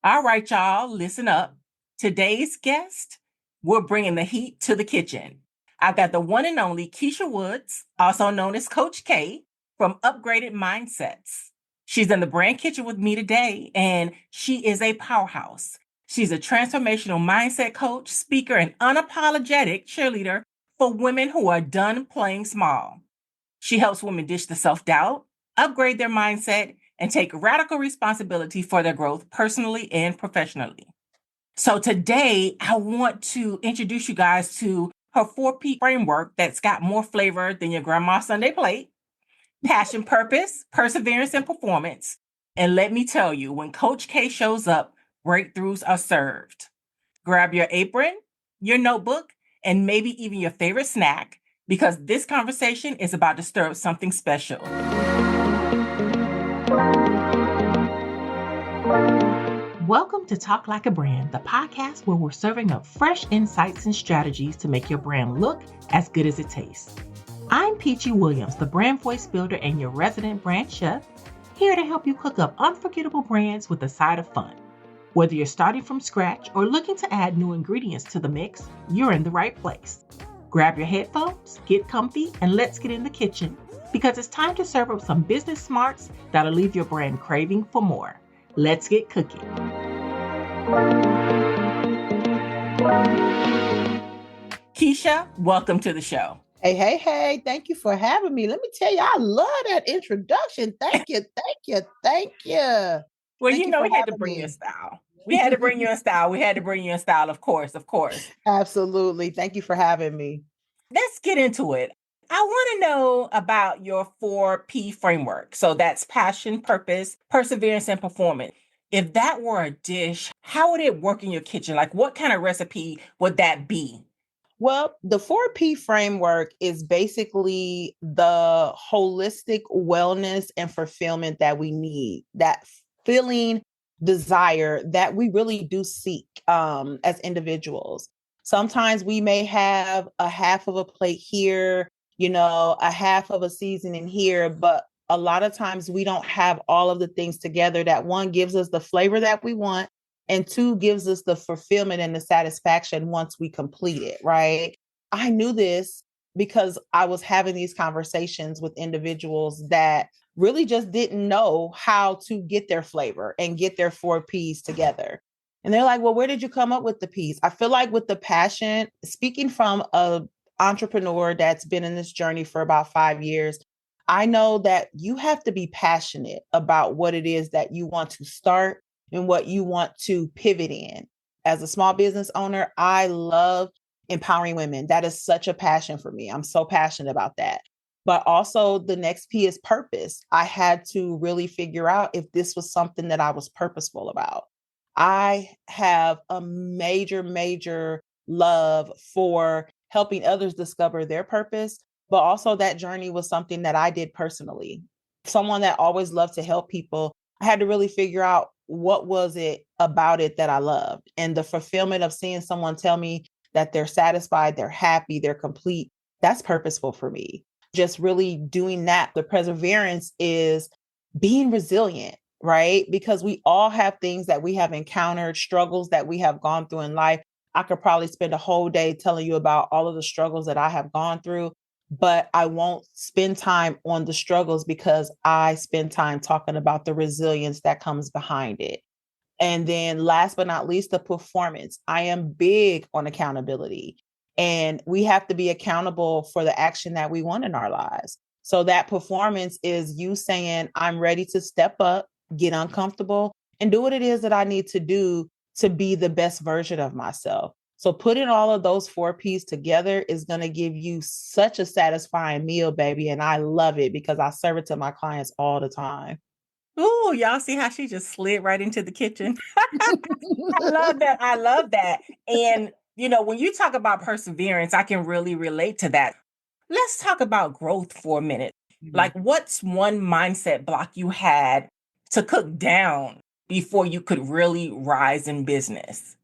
All right, y'all, listen up. Today's guest, we're bringing the heat to the kitchen. I've got the one and only Keisha Woods, also known as Coach K, from Upgraded Mindsetz. She's in the brand kitchen with me today, and she is a powerhouse. She's a transformational mindset coach, speaker, and unapologetic cheerleader for women who are done playing small. She helps women ditch the self-doubt, upgrade their mindset, and take radical responsibility for their growth personally and professionally. So today, I want to introduce you guys to her 4P framework that's got more flavor than your grandma's Sunday plate: passion, purpose, perseverance, and performance. And let me tell you, when Coach K shows up, breakthroughs are served. Grab your apron, your notebook, and maybe even your favorite snack, because this conversation is about to stir up something special. Welcome to Talk Like a Brand, the podcast where we're serving up fresh insights and strategies to make your brand look as good as it tastes. I'm Peachy Williams, the brand voice builder and your resident brand chef, here to help you cook up unforgettable brands with a side of fun. Whether you're starting from scratch or looking to add new ingredients to the mix, you're in the right place. Grab your headphones, get comfy, and let's get in the kitchen, because it's time to serve up some business smarts that'll leave your brand craving for more. Let's get cooking. Keisha, welcome to the show. Hey. Thank you for having me. Let me tell you, I love that introduction. Thank you. Well, Thank you we had to having bring me. you a style. We had to bring you a style, of course. Absolutely. Thank you for having me. Let's get into it. I want to know about your 4P framework. So that's passion, purpose, perseverance, and performance. If that were a dish, how would it work in your kitchen? Like, what kind of recipe would that be? Well, the 4P framework is basically the holistic wellness and fulfillment that we need, that feeling desire that we really do seek as individuals. Sometimes we may have a half of a plate here, a half of a seasoning here, but a lot of times we don't have all of the things together that, one, gives us the flavor that we want, and two, gives us the fulfillment and the satisfaction once we complete it, right? I knew this because I was having these conversations with individuals that really just didn't know how to get their flavor and get their 4Ps together. And they're like, well, where did you come up with the piece? I feel like with the passion, speaking from an entrepreneur that's been in this journey for about 5 years, I know that you have to be passionate about what it is that you want to start and what you want to pivot in. As a small business owner, I love empowering women. That is such a passion for me. I'm so passionate about that. But also the next P is purpose. I had to really figure out if this was something that I was purposeful about. I have a major love for helping others discover their purpose, but also that journey was something that I did personally. Someone that always loved to help people, I had to really figure out what was it about it that I loved. And the fulfillment of seeing someone tell me that they're satisfied, they're happy, they're complete, that's purposeful for me. Just really doing that. The perseverance is being resilient, right? Because we all have things that we have encountered, struggles that we have gone through in life. I could probably spend a whole day telling you about all of the struggles that I have gone through, but I won't spend time on the struggles because I spend time talking about the resilience that comes behind it. And then last but not least, the performance. I am big on accountability, and we have to be accountable for the action that we want in our lives. So that performance is you saying, I'm ready to step up, get uncomfortable, and do what it is that I need to do to be the best version of myself. So putting all of those 4Ps together is going to give you such a satisfying meal, baby. And I love it because I serve it to my clients all the time. Ooh, y'all see how she just slid right into the kitchen? I love that. And, when you talk about perseverance, I can really relate to that. Let's talk about growth for a minute. Like, what's one mindset block you had to cook down before you could really rise in business?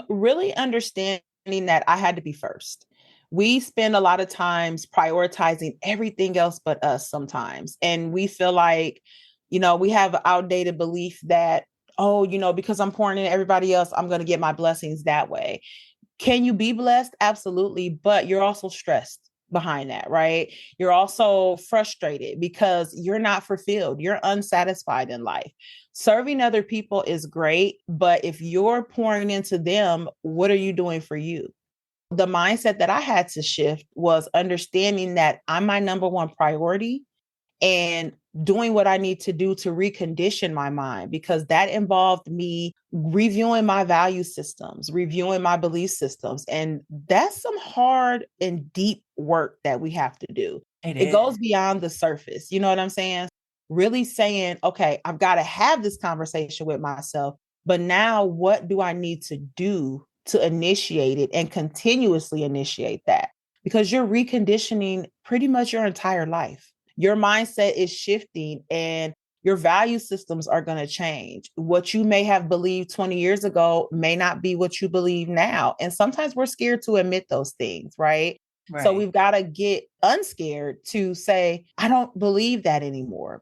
Really understanding that I had to be first. We spend a lot of times prioritizing everything else but us sometimes. And we feel like, we have an outdated belief that, oh, because I'm pouring into everybody else, I'm going to get my blessings that way. Can you be blessed? Absolutely. But you're also stressed behind that, right? You're also frustrated because you're not fulfilled. You're unsatisfied in life. Serving other people is great, but if you're pouring into them, what are you doing for you? The mindset that I had to shift was understanding that I'm my number one priority and doing what I need to do to recondition my mind, because that involved me reviewing my value systems, reviewing my belief systems. And that's some hard and deep work that we have to do. It It is. goes beyond the surface. You know what I'm saying? Really saying, okay, I've got to have this conversation with myself, but now what do I need to do to initiate it and continuously initiate that? Because you're reconditioning pretty much your entire life. Your mindset is shifting and your value systems are going to change. What you may have believed 20 years ago may not be what you believe now. And sometimes we're scared to admit those things, right? So Right. we've got to get unscared to say, I don't believe that anymore.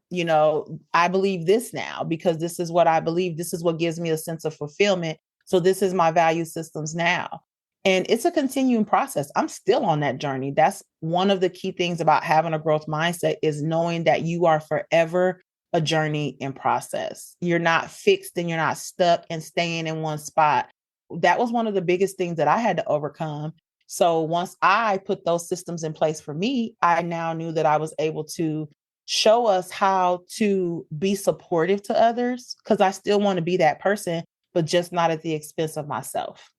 I believe this now because this is what I believe. This is what gives me a sense of fulfillment. So this is my value systems now. And it's a continuing process. I'm still on that journey. That's one of the key things about having a growth mindset is knowing that you are forever a journey in process. You're not fixed and you're not stuck and staying in one spot. That was one of the biggest things that I had to overcome. So once I put those systems in place for me, I now knew that I was able to show us how to be supportive to others because I still want to be that person, but just not at the expense of myself.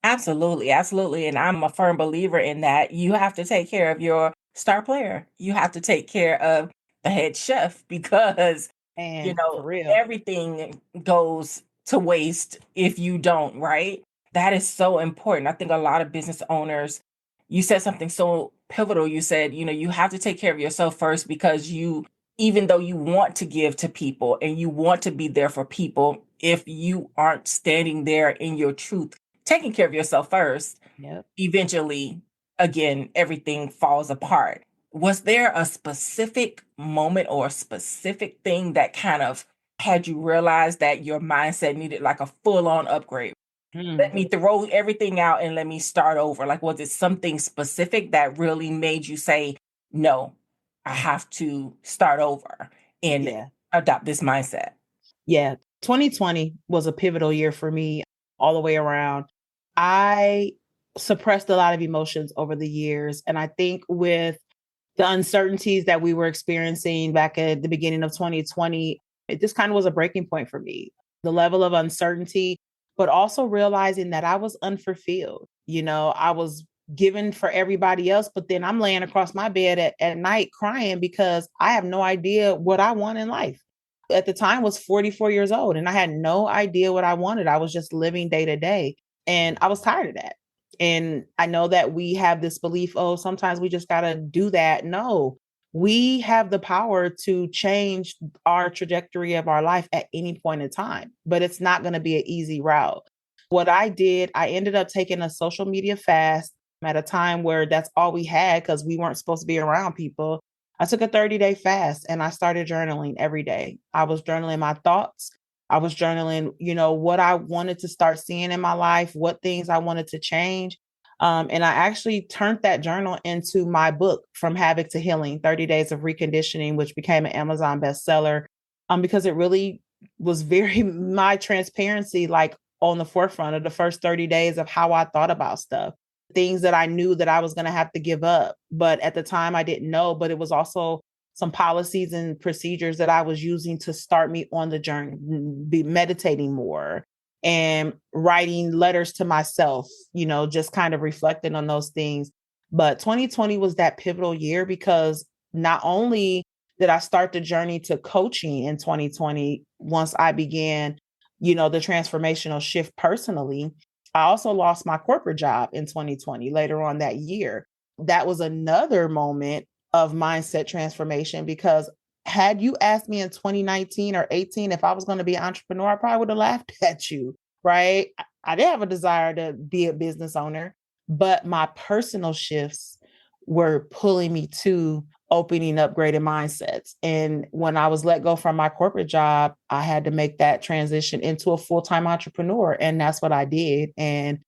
Absolutely, absolutely. And I'm a firm believer in that. You have to take care of your star player. You have to take care of the head chef because, And for real. everything goes to waste if you don't, right? That is so important. I think a lot of business owners, you said something so pivotal. You said, you have to take care of yourself first because even though you want to give to people and you want to be there for people, if you aren't standing there in your truth, taking care of yourself first, Yep. eventually, again, everything falls apart. Was there a specific moment or a specific thing that kind of had you realize that your mindset needed like a full on upgrade? Let Mm. me throw everything out and let me start over. Like, was it something specific that really made you say, no, I have to start over and Yeah. adopt this mindset? Yeah. 2020 was a pivotal year for me all the way around. I suppressed a lot of emotions over the years. And I think with the uncertainties that we were experiencing back at the beginning of 2020, it just kind of was a breaking point for me. The level of uncertainty, but also realizing that I was unfulfilled. I was given for everybody else, but then I'm laying across my bed at night crying because I have no idea what I want in life. At the time was 44 years old and I had no idea what I wanted. I was just living day to day and I was tired of that. And I know that we have this belief, oh, sometimes we just got to do that. No, we have the power to change our trajectory of our life at any point in time, but it's not going to be an easy route. What I did, I ended up taking a social media fast at a time where that's all we had because we weren't supposed to be around people. I took a 30-day fast and I started journaling every day. I was journaling my thoughts. I was journaling, what I wanted to start seeing in my life, what things I wanted to change. And I actually turned that journal into my book, From Havoc to Healing, 30 Days of Reconditioning, which became an Amazon bestseller because it really was very my transparency, like on the forefront of the first 30 days of how I thought about stuff, things that I knew that I was going to have to give up. But at the time, I didn't know, but it was also some policies and procedures that I was using to start me on the journey, be meditating more and writing letters to myself, just kind of reflecting on those things. But 2020 was that pivotal year because not only did I start the journey to coaching in 2020, once I began, the transformational shift personally, I also lost my corporate job in 2020 later on that year. That was another moment of mindset transformation because had you asked me in 2019 or 18 if I was going to be an entrepreneur, I probably would have laughed at you, right? I did have a desire to be a business owner, but my personal shifts were pulling me to opening Upgraded Mindsetz. And when I was let go from my corporate job, I had to make that transition into a full-time entrepreneur. And that's what I did. And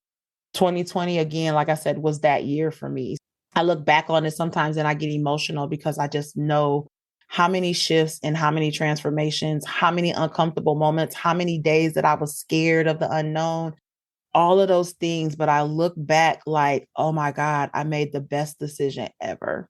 2020, again, like I said, was that year for me. I look back on it sometimes and I get emotional because I just know how many shifts and how many transformations, how many uncomfortable moments, how many days that I was scared of the unknown, all of those things. But I look back like, oh my God, I made the best decision ever.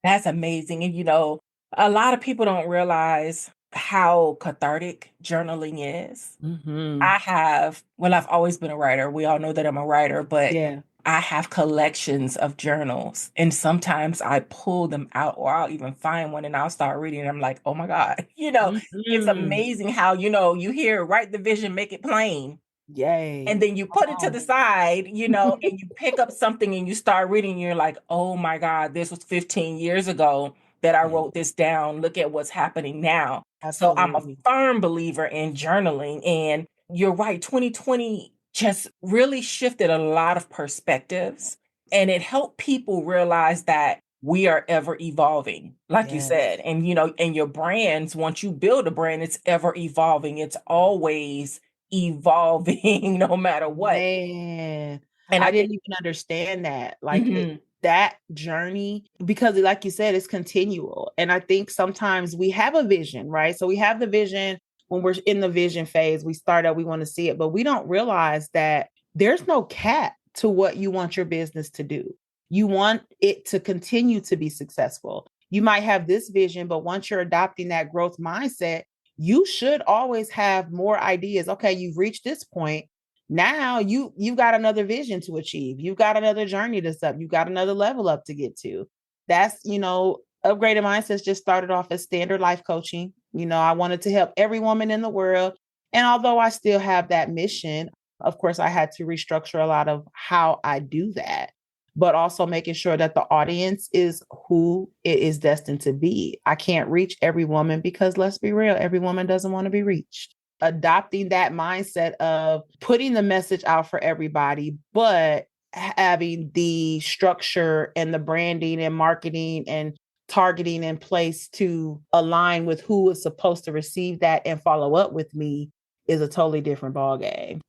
That's amazing. And, a lot of people don't realize how cathartic journaling is. Mm-hmm. I've always been a writer. We all know that I'm a writer, but Yeah. I have collections of journals. And sometimes I pull them out or I'll even find one and I'll start reading. And I'm like, oh my God, it's Mm-hmm. amazing how, you hear write the vision, make it plain. And Yay. then you put it to the side, and you pick up something and you start reading, and you're like, oh my God, this was 15 years ago that I Yeah, wrote this down. Look at what's happening now. So I'm a absolutely. firm believer in journaling. And you're right, 2020 just really shifted a lot of perspectives. And it helped people realize that we are ever evolving, like you Yes. said. And, and your brands, once you build a brand, it's ever evolving. It's always evolving no matter what. Man, And I I think didn't even understand that. Like mhm, that journey, because like you said, it's continual. And I think sometimes we have a vision, right? So we have the vision when we're in the vision phase, we start out, we want to see it, but we don't realize that there's no cap to what you want your business to do. You want it to continue to be successful. You might have this vision, but once you're adopting that growth mindset, you should always have more ideas. Okay, you've reached this point. Now you've got another vision to achieve. You've got another journey to step. You've got another level up to get to. That's, Upgraded Mindsets just started off as standard life coaching. I wanted to help every woman in the world. And although I still have that mission, of course, I had to restructure a lot of how I do that, but also making sure that the audience is who it is destined to be. I can't reach every woman because let's be real, every woman doesn't want to be reached. Adopting that mindset of putting the message out for everybody, but having the structure and the branding and marketing and targeting in place to align with who is supposed to receive that and follow up with me is a totally different ballgame.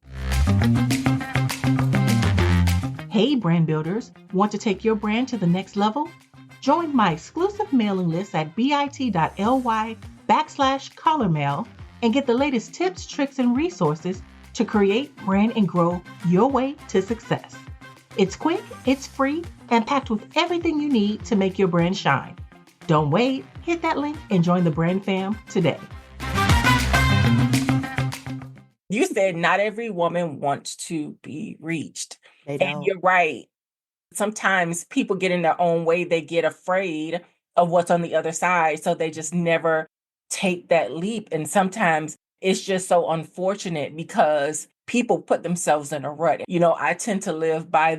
hey brand builders, want to take your brand to the next level? Join my exclusive mailing list at bit.ly/collarmail and get the latest tips, tricks, and resources to create, brand, and grow your way to success. It's quick, it's free, and packed with everything you need to make your brand shine. Don't wait, hit that link and join the brand fam today. You said not every woman wants to be reached. They And don't. you're right. Sometimes people get in their own way. They get afraid of what's on the other side. So they just never take that leap. And sometimes it's just so unfortunate because people put themselves in a rut. I tend to live by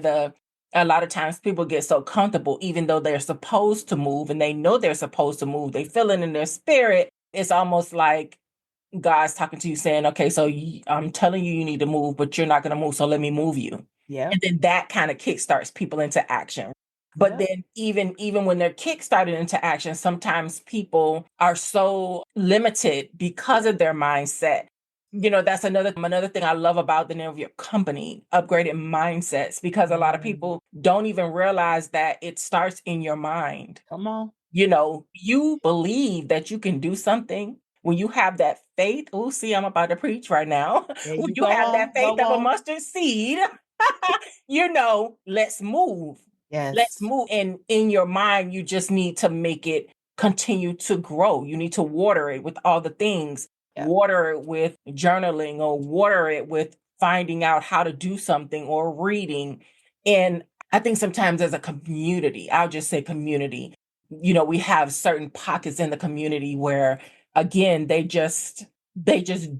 a lot of times people get so comfortable, even though they're supposed to move and they know they're supposed to move. They feel it in their spirit. It's almost like God's talking to you saying, okay, so I'm telling you need to move, but you're not going to move. So let me move you. Yeah. And then that kind of kickstarts people into action. But Yeah. then even when they're kickstarted into action, sometimes people are so limited because of their mindset. That's another thing I love about the name of your company, Upgraded Mindsets, because a lot of people don't even realize that it starts in your mind. Come on. You believe that you can do something when you have that faith. Oh, see, I'm about to preach right now. There When you you go have that on. Go faith of a on. mustard seed, let's move. Let's Yes. move. And in your mind, you just need to make it continue to grow. You need to water it with all the things, Yep. water it with journaling or water it with finding out how to do something or reading. And I think sometimes as a community, I'll just say community, we have certain pockets in the community where, again, they just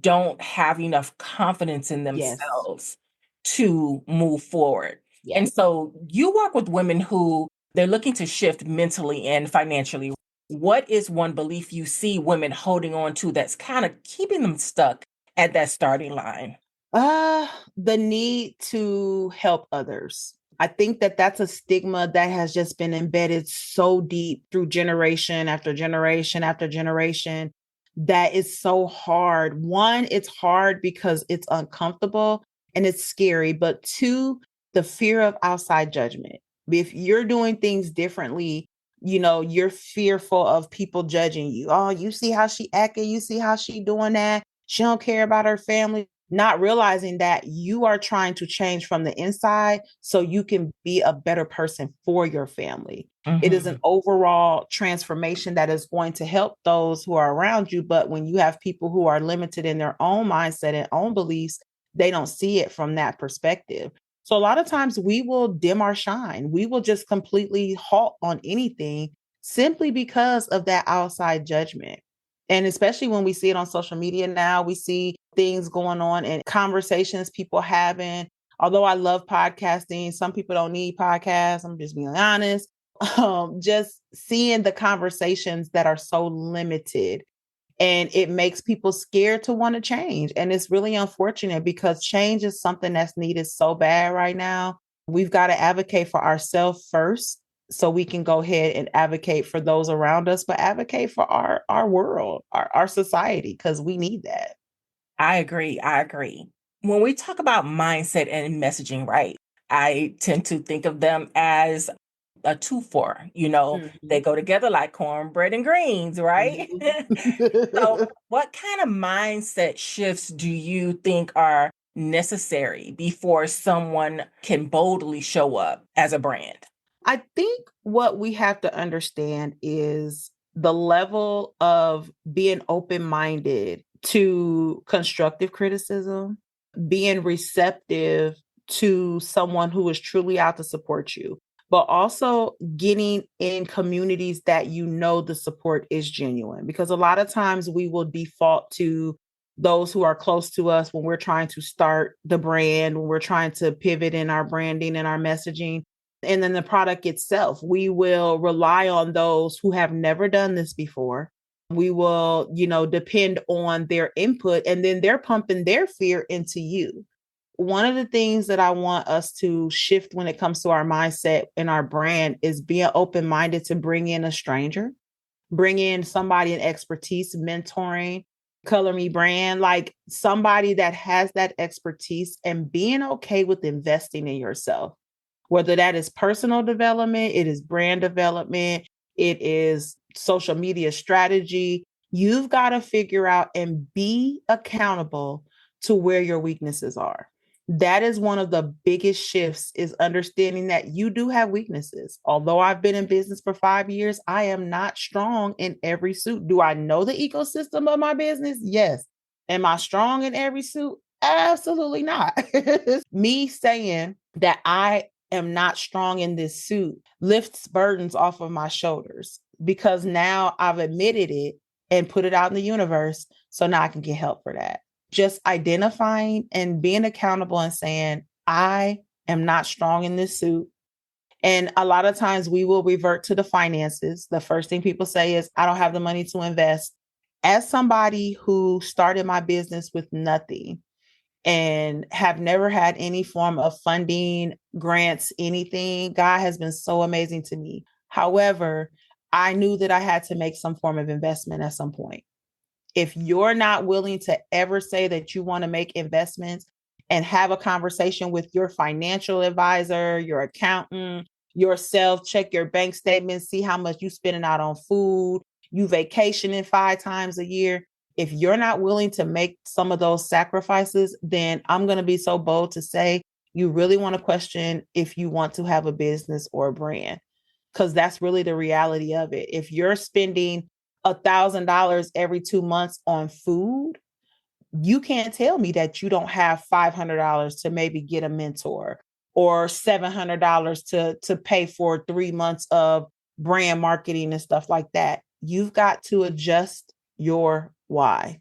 don't have enough confidence in Yes. themselves to move forward. Yeah. And so you work with women who they're looking to shift mentally and financially. What is one belief you see women holding on to that's kind of keeping them stuck at that starting line? Uh, the need to help others. I think that that's a stigma that has just been embedded so deep through generation after generation after generation that is so hard. One, it's hard because it's uncomfortable and it's scary, but two, the fear of outside judgment. If you're doing things differently, you're fearful of people judging you. Oh, you see how she acting, you see how she doing that. She don't care about her family, not realizing that you are trying to change from the inside so you can be a better person for your family. It is an overall transformation that is going to help those who are around you. But when you have people who are limited in their own mindset and own beliefs, they don't see it from that perspective. So a lot of times we will dim our shine. We will just completely halt on anything simply because of that outside judgment. And especially when we see it on social media now, we see things going on and conversations people having. Although I love podcasting, some people don't need podcasts. I'm just being honest. Just seeing the conversations that are so limited, and it makes people scared to want to change. And it's really unfortunate because change is something that's needed so bad right now. We've got to advocate for ourselves first so we can go ahead and advocate for those around us, but advocate for our world, our society, because we need that. I agree. I agree. When we talk about mindset and messaging, right, I tend to think of them as a two for, they go together like cornbread and greens, right? So, what kind of mindset shifts do you think are necessary before someone can boldly show up as a brand? I think what we have to understand is the level of being open minded to constructive criticism, being receptive to someone who is truly out to support you, but also getting in communities that the support is genuine. Because a lot of times we will default to those who are close to us when we're trying to start the brand, when we're trying to pivot in our branding and our messaging. And then the product itself, we will rely on those who have never done this before. We will, depend on their input, and then they're pumping their fear into you. One of the things that I want us to shift when it comes to our mindset and our brand is being open minded to bring in a stranger, bring in somebody in expertise, mentoring, color me brand, like somebody that has that expertise, and being okay with investing in yourself. Whether that is personal development, it is brand development, it is social media strategy. You've got to figure out and be accountable to where your weaknesses are. That is one of the biggest shifts, is understanding that you do have weaknesses. Although I've been in business for 5 years, I am not strong in every suit. Do I know the ecosystem of my business? Yes. Am I strong in every suit? Absolutely not. Me saying that I am not strong in this suit lifts burdens off of my shoulders, because now I've admitted it and put it out in the universe. So now I can get help for that. Just identifying and being accountable and saying, I am not strong in this suit. And a lot of times we will revert to the finances. The first thing people say is, I don't have the money to invest. As somebody who started my business with nothing and have never had any form of funding, grants, anything, God has been so amazing to me. However, I knew that I had to make some form of investment at some point. If you're not willing to ever say that you want to make investments and have a conversation with your financial advisor, your accountant, yourself, check your bank statements, see how much you're spending out on food, you vacationing 5 times a year. If you're not willing to make some of those sacrifices, then I'm going to be so bold to say you really want to question if you want to have a business or a brand, because that's really the reality of it. If you're spending $1,000 every 2 months on food, you can't tell me that you don't have $500 to maybe get a mentor, or $700 to pay for 3 months of brand marketing and stuff like that. You've got to adjust your why.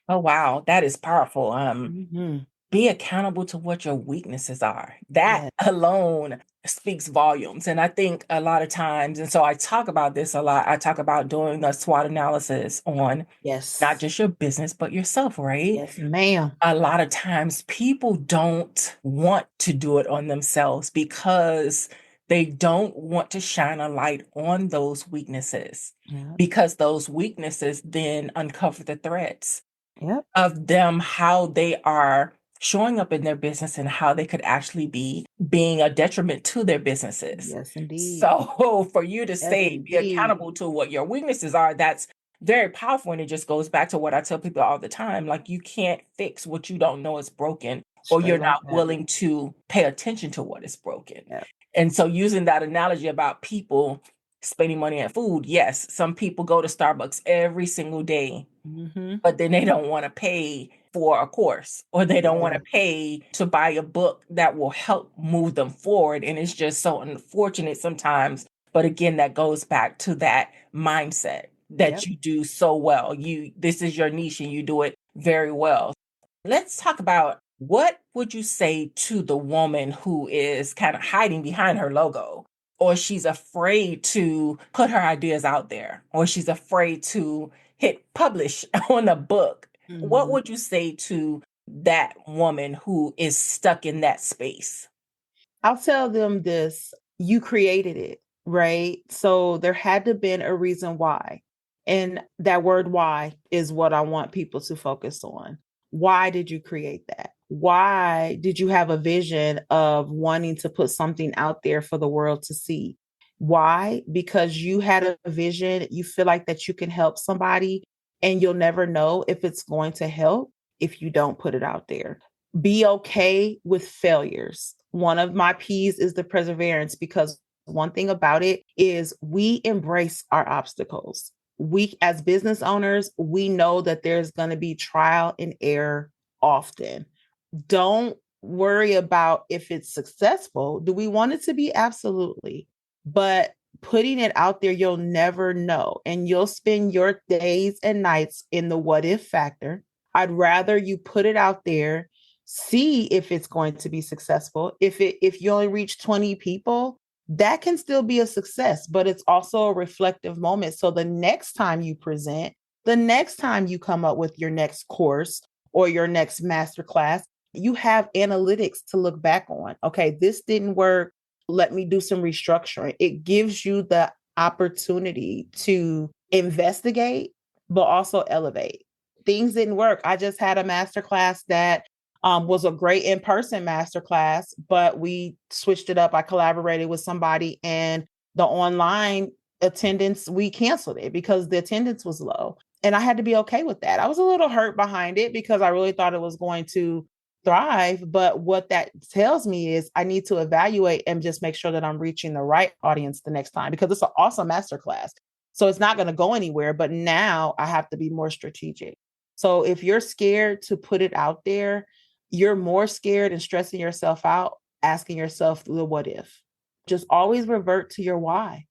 Oh, wow. That is powerful. Mm-hmm. be accountable to what your weaknesses are. That Yes. alone speaks volumes. And I think a lot of times, and so I talk about this a lot, I talk about doing a SWOT analysis on not Yes. just your business, but yourself, right? Yes, ma'am. A lot of times people don't want to do it on themselves because they don't want to shine a light on those weaknesses, Yep. because those weaknesses then uncover the threads Yep. of them, how they are showing up in their business and how they could actually be being a detriment to their businesses. Yes, indeed. So for you to Yes, say be indeed. accountable to what your weaknesses are, that's very powerful. And it just goes back to what I tell people all the time. Like, you can't fix what you don't know is broken, or Straight you're like not that. willing to pay attention to what is broken. Yep. And so using that analogy about people spending money on food, yes, some people go to Starbucks every single day, Mm-hmm. but then they don't want to pay for a course, or they don't want to pay to buy a book that will help move them forward. And it's just so unfortunate sometimes. But again, that goes back to that mindset that Yep. you do so well. This is your niche and you do it very well. Let's talk about, what would you say to the woman who is kind of hiding behind her logo, or she's afraid to put her ideas out there, or she's afraid to hit publish on a book? What Mhm. would you say to that woman who is stuck in that space? I'll tell them this: you created it, right? So there had to been a reason why. And that word why is what I want people to focus on. Why did you create that? Why did you have a vision of wanting to put something out there for the world to see? Why? Because you had a vision, you feel like that you can help somebody, and you'll never know if it's going to help if you don't put it out there. Be okay with failures. One of my P's is the perseverance, because one thing about it is we embrace our obstacles. We, as business owners, we know that there's going to be trial and error often. Don't worry about if it's successful. Do we want it to be? Absolutely. But putting it out there, you'll never know. And you'll spend your days and nights in the what if factor. I'd rather you put it out there, see if it's going to be successful. If you only reach 20 people, that can still be a success, but it's also a reflective moment. So the next time you present, the next time you come up with your next course or your next masterclass, you have analytics to look back on. Okay, this didn't work. Let me do some restructuring. It gives you the opportunity to investigate, but also elevate. Things didn't work. I just had a masterclass that was a great in-person masterclass, but we switched it up. I collaborated with somebody, and the online attendance, we canceled it because the attendance was low. And I had to be okay with that. I was a little hurt behind it because I really thought it was going to thrive. But what that tells me is I need to evaluate and just make sure that I'm reaching the right audience the next time, because it's an awesome masterclass. So it's not going to go anywhere. But now I have to be more strategic. So if you're scared to put it out there, you're more scared and stressing yourself out, asking yourself the what if. Just always revert to your why.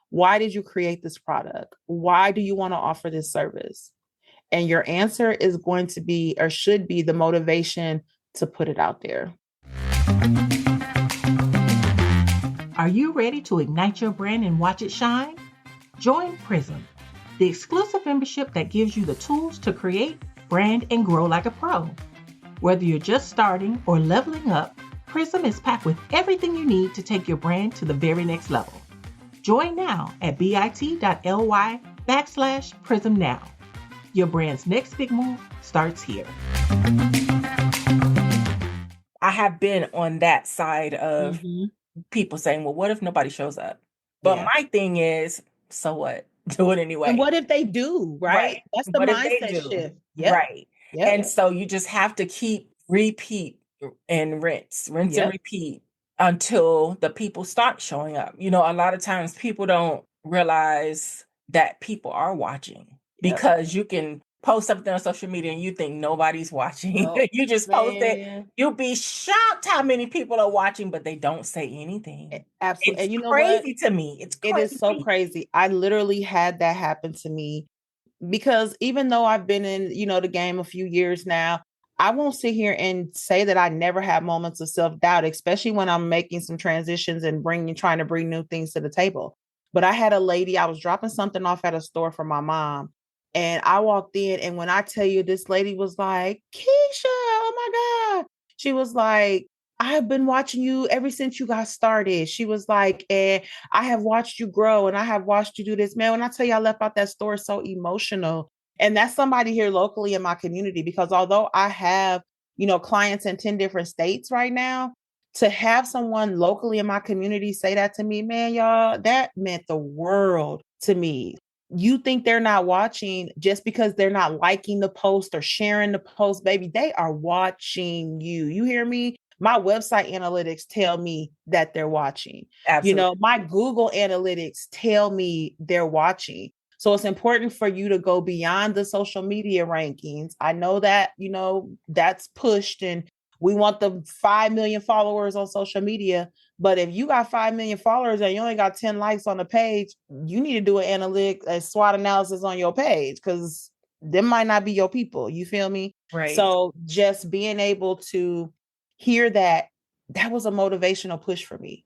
Why did you create this product? Why do you want to offer this service? And your answer is going to be, or should be, the motivation to put it out there. Are you ready to ignite your brand and watch it shine? Join Prism, the exclusive membership that gives you the tools to create, brand, and grow like a pro. Whether you're just starting or leveling up, Prism is packed with everything you need to take your brand to the very next level. Join now at bit.ly/Prism now. Your brand's next big move starts here. I have been on that side of people saying, well, what if nobody shows up? But Yeah. my thing is, so what? Do it anyway. And what if they do, right? That's the What if they mindset do? shift. Yep. Right. Yep. And so you just have to keep repeat and rinse and Yep. repeat until the people start showing up. You know, a lot of times people don't realize that people are watching, Yep. because you can post something on social media and you think nobody's watching. Nope. You just post it. Man. You'll be shocked how many people are watching, but they don't say anything. Absolutely. It's And you know what? crazy to me. It's It is so crazy. crazy. I literally had that happen to me, because even though I've been in, the game a few years now, I won't sit here and say that I never have moments of self-doubt, especially when I'm making some transitions and trying to bring new things to the table. But I had a lady, I was dropping something off at a store for my mom. And I walked in, and when I tell you, this lady was like, Keisha, oh my God. She was like, I've been watching you ever since you got started. She was like, and I have watched you grow and I have watched you do this. Man, when I tell you I left out that store so emotional, and that's somebody here locally in my community, because although I have, clients in 10 different states right now, to have someone locally in my community say that to me, man, y'all, that meant the world to me. You think they're not watching just because they're not liking the post or sharing the post, baby. They are watching you. You hear me? My website analytics tell me that they're watching. Absolutely. My Google analytics tell me they're watching. So it's important for you to go beyond the social media rankings. I know that, that's pushed, and we want the 5 million followers on social media. But if you got 5 million followers and you only got 10 likes on the page, you need to do an a SWOT analysis on your page, because them might not be your people. You feel me? Right. So just being able to hear that was a motivational push for me.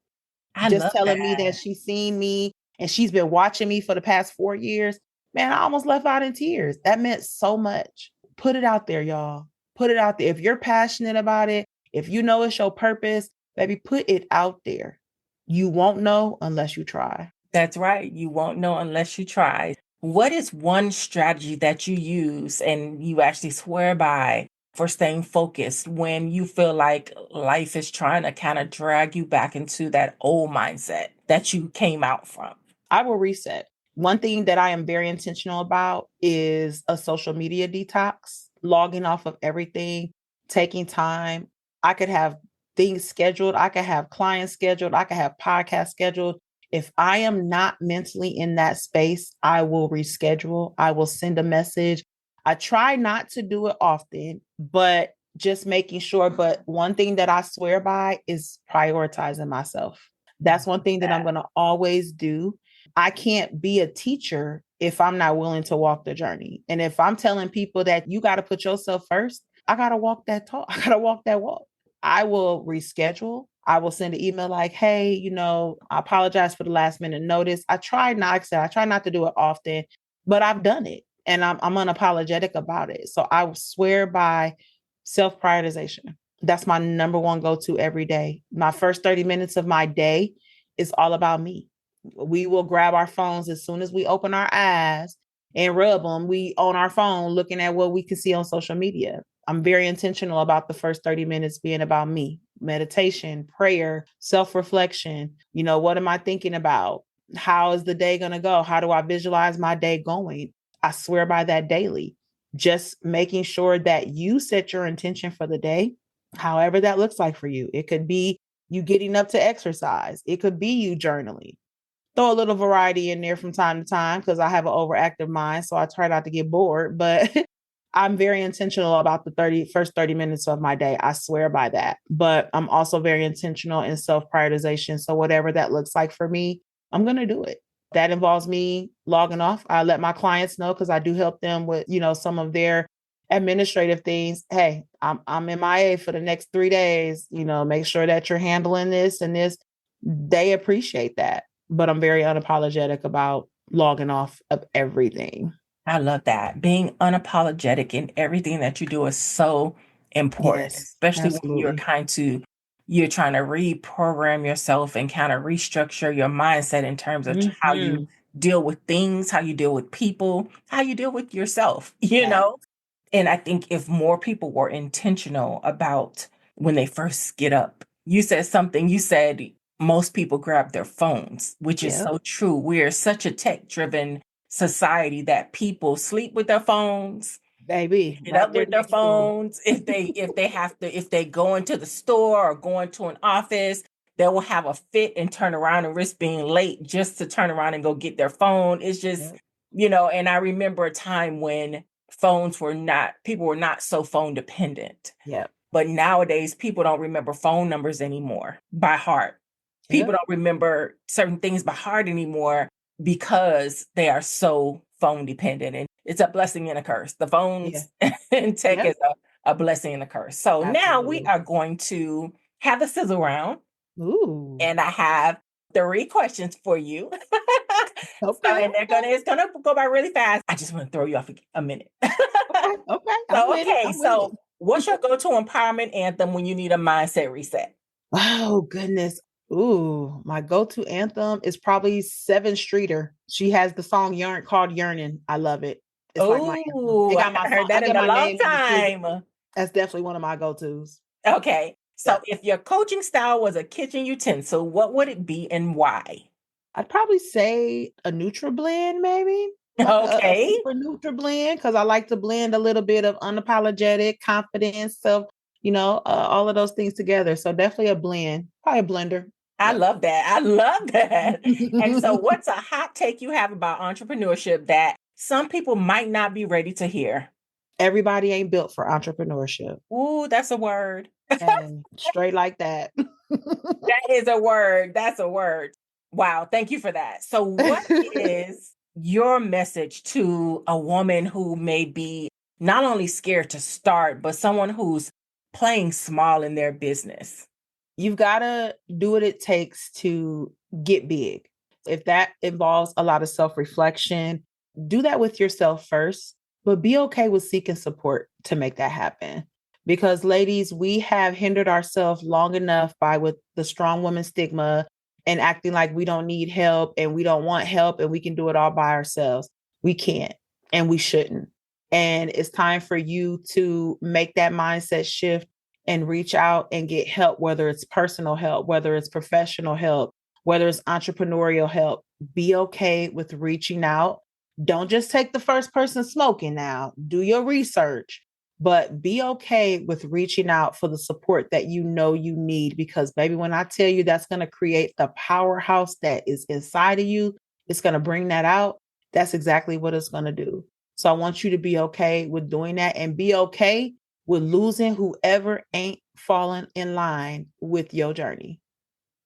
I Just love telling me that that. she's seen me and she's been watching me for the past 4 years. Man, I almost left out in tears. That meant so much. Put it out there, y'all. Put it out there. If you're passionate about it, if you know it's your purpose, baby, put it out there. You won't know unless you try. That's right. You won't know unless you try. What is one strategy that you use and you actually swear by for staying focused when you feel like life is trying to kind of drag you back into that old mindset that you came out from? I will reset. One thing that I am very intentional about is a social media detox, logging off of everything, taking time. I could have things scheduled, I could have clients scheduled, I could have podcasts scheduled. If I am not mentally in that space, I will reschedule, I will send a message. I try not to do it often, but just making sure. But one thing that I swear by is prioritizing myself. That's one thing that I'm going to always do. I can't be a teacher if I'm not willing to walk the journey. And if I'm telling people that you got to put yourself first, I got to walk that talk. I got to walk that walk. I will reschedule. I will send an email like, hey, I apologize for the last minute notice. I try not to do it often, but I've done it and I'm unapologetic about it. So I swear by self prioritization. That's my number one go to every day. My first 30 minutes of my day is all about me. We will grab our phones as soon as we open our eyes and rub them. We on our phone looking at what we can see on social media. I'm very intentional about the first 30 minutes being about me, meditation, prayer, self-reflection. What am I thinking about? How is the day going to go? How do I visualize my day going? I swear by that daily. Just making sure that you set your intention for the day, however that looks like for you. It could be you getting up to exercise. It could be you journaling. Throw a little variety in there from time to time because I have an overactive mind. So I try not to get bored, but I'm very intentional about the first 30 minutes of my day. I swear by that. But I'm also very intentional in self prioritization. So whatever that looks like for me, I'm going to do it. That involves me logging off. I let my clients know because I do help them with, some of their administrative things. Hey, I'm MIA for the next 3 days. Make sure that you're handling this and this. They appreciate that. But I'm very unapologetic about logging off of everything. I love that. Being unapologetic in everything that you do is so important, Yes, especially when absolutely. you're trying to reprogram yourself and kind of restructure your mindset in terms of how you Mm-hmm. deal with things, how you deal with people, how you deal with yourself, Yeah. And I think if more people were intentional about when they first get up, you said most people grab their phones, which is Yep. so true. We're such a tech driven society that people sleep with their phones, Baby, get right up there with their next to them. phones. If they go into the store or go into an office, they will have a fit and turn around and risk being late just to turn around and go get their phone. It's just, Yep. and I remember a time when people were not so phone dependent. Yep. But nowadays, people don't remember phone numbers anymore by heart. People Yep. don't remember certain things by heart anymore because they are so phone dependent. And it's a blessing and a curse. The Yeah. phones and tech Yep. is a a blessing and a curse. So now we Absolutely. are going to have the sizzle round, Ooh. and I have 3 questions for you. So, Okay. and it's gonna go by really fast. I just want to throw you off a minute. Okay. Okay. I'm So, with it. okay. I'm with it. So, what's your go-to empowerment anthem when you need a mindset reset? Oh goodness. Ooh, my go-to anthem is probably Seven Streeter. She has the song Yearn called Yearning. I love it. It's like my anthem. Oh, It I got my haven't heard song. I that in get a my long name in the too. time. That's definitely one of my go-tos. Okay. So, Yep. if your coaching style was a kitchen utensil, what would it be and why? I'd probably say a Nutra blend, maybe like a Okay. super Nutra blend, because I like to blend a little bit of unapologetic confidence of, all of those things together. So definitely a blend, probably a blender. I Yep. love that. I love that. And so, what's a hot take you have about entrepreneurship that some people might not be ready to hear? Everybody ain't built for entrepreneurship. Ooh, that's a word. And straight like that. That is a word. That's a word. Wow. Thank you for that. So, what is your message to a woman who may be not only scared to start, but someone who's playing small in their business? You've got to do what it takes to get big. If that involves a lot of self reflection, do that with yourself first, but be okay with seeking support to make that happen. Because, ladies, we have hindered ourselves long enough by with the strong woman stigma and acting like we don't need help and we don't want help and we can do it all by ourselves. We can't and we shouldn't. And it's time for you to make that mindset shift and reach out and get help, whether it's personal help, whether it's professional help, whether it's entrepreneurial help. Be okay with reaching out. Don't just take the first person smoking now. Do your research, but be okay with reaching out for the support that you know you need. Because, baby, when I tell you that's going to create the powerhouse that is inside of you, it's going to bring that out. That's exactly what it's going to do. So I want you to be okay with doing that and be okay with losing whoever ain't falling in line with your journey.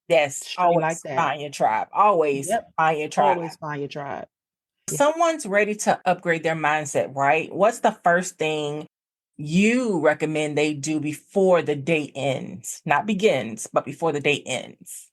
Yes, Straight like always that. find your tribe. Always Yep. find your tribe. Always find your tribe. Yeah. Someone's ready to upgrade their mindset, right? What's the first thing you recommend they do before the day ends? Not begins, but before the day ends.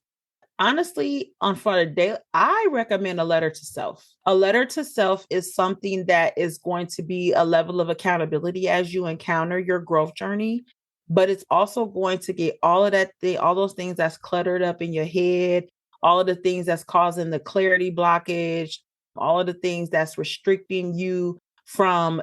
Honestly, on for a day, I recommend a letter to self. A letter to self is something that is going to be a level of accountability as you encounter your growth journey, but it's also going to get all of that all those things that's cluttered up in your head, all of the things that's causing the clarity blockage, all of the things that's restricting you from,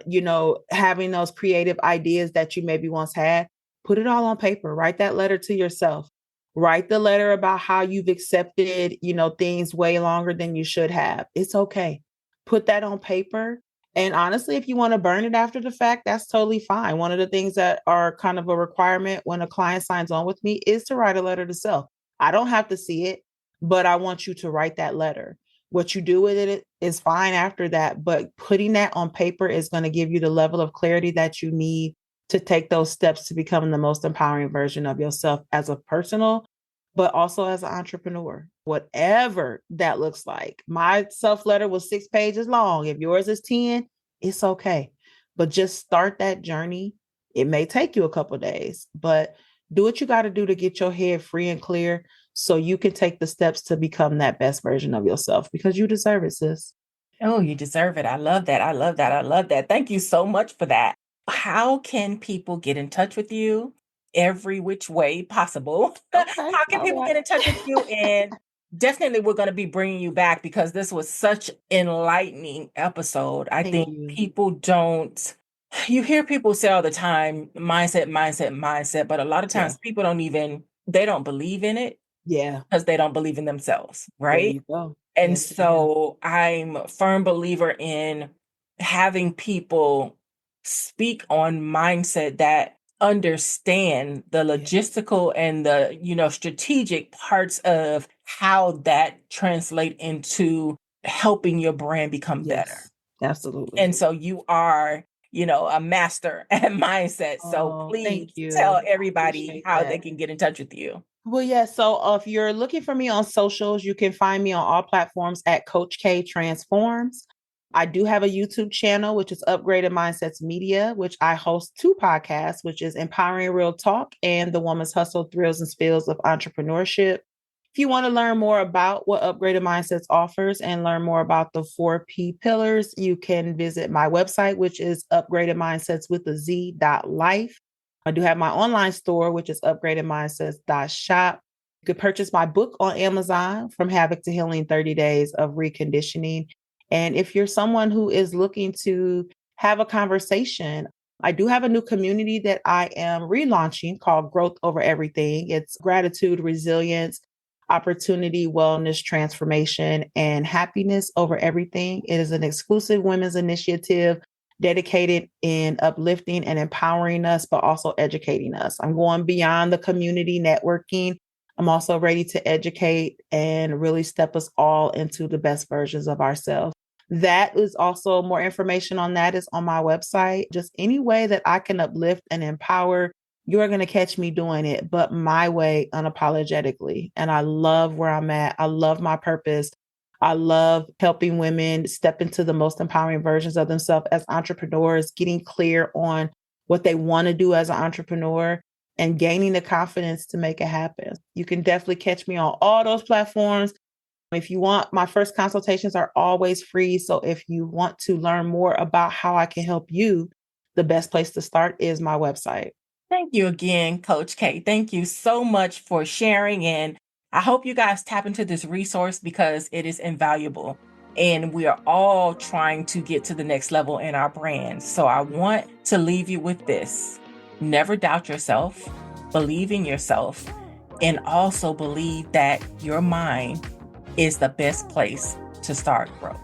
having those creative ideas that you maybe once had. Put it all on paper. Write that letter to yourself. Write the letter about how you've accepted, things way longer than you should have. It's okay. Put that on paper. And honestly, if you want to burn it after the fact, that's totally fine. One of the things that are kind of a requirement when a client signs on with me is to write a letter to self. I don't have to see it, but I want you to write that letter. What you do with it is fine after that, but putting that on paper is going to give you the level of clarity that you need to take those steps to become the most empowering version of yourself as a personal, but also as an entrepreneur, whatever that looks like. My self letter was 6 pages long. If yours is 10, it's okay. But just start that journey. It may take you a couple of days, but do what you got to do to get your head free and clear so you can take the steps to become that best version of yourself because you deserve it, sis. Oh, you deserve it. I love that. I love that. I love that. Thank you so much for that. How can people get in touch with you every which way possible? Okay. How can All people right. get in touch with you? And definitely, we're going to be bringing you back because this was such enlightening episode. I Thank think you. people don't. You hear people say all the time, mindset, mindset, mindset, but a lot of Yeah. times people they don't believe in it Yeah. because they don't believe in themselves, There right? you go. And Yes, ma'am. so I'm a firm believer in having people speak on mindset that understand the Yeah. logistical and the, strategic parts of how that translate into helping your brand become better. Yes. Absolutely. And so you are, a master at mindset. So Oh, please thank you. tell I everybody appreciate how they that. can get in touch with you. Well, yeah. So if you're looking for me on socials, you can find me on all platforms at Coach K Transforms. I do have a YouTube channel, which is Upgraded Mindsetz Media, which I host 2 podcasts, which is Empowering Real Talk and The Woman's Hustle, Thrills and Spills of Entrepreneurship. If you want to learn more about what Upgraded Mindsetz offers and learn more about the 4P pillars, you can visit my website, which is upgradedmindsetz with a Z.life. I do have my online store, which is upgradedmindsetz.shop. You could purchase my book on Amazon, From Havoc to Healing 30 Days of Reconditioning. And if you're someone who is looking to have a conversation, I do have a new community that I am relaunching called Growth Over Everything. It's gratitude, resilience, opportunity, wellness, transformation, and happiness over everything. It is an exclusive women's initiative dedicated in uplifting and empowering us, but also educating us. I'm going beyond the community networking. I'm also ready to educate and really step us all into the best versions of ourselves. That is also more information on that is on my website. Just any way that I can uplift and empower, you're going to catch me doing it, but my way, unapologetically. And I love where I'm at. I love my purpose. I love helping women step into the most empowering versions of themselves as entrepreneurs, getting clear on what they want to do as an entrepreneur and gaining the confidence to make it happen. You can definitely catch me on all those platforms. If you want, my first consultations are always free. So if you want to learn more about how I can help you, the best place to start is my website. Thank you again, Coach K. Thank you so much for sharing. And I hope you guys tap into this resource because it is invaluable. And we are all trying to get to the next level in our brand. So I want to leave you with this. Never doubt yourself, believe in yourself, and also believe that your mind is the best place to start growth.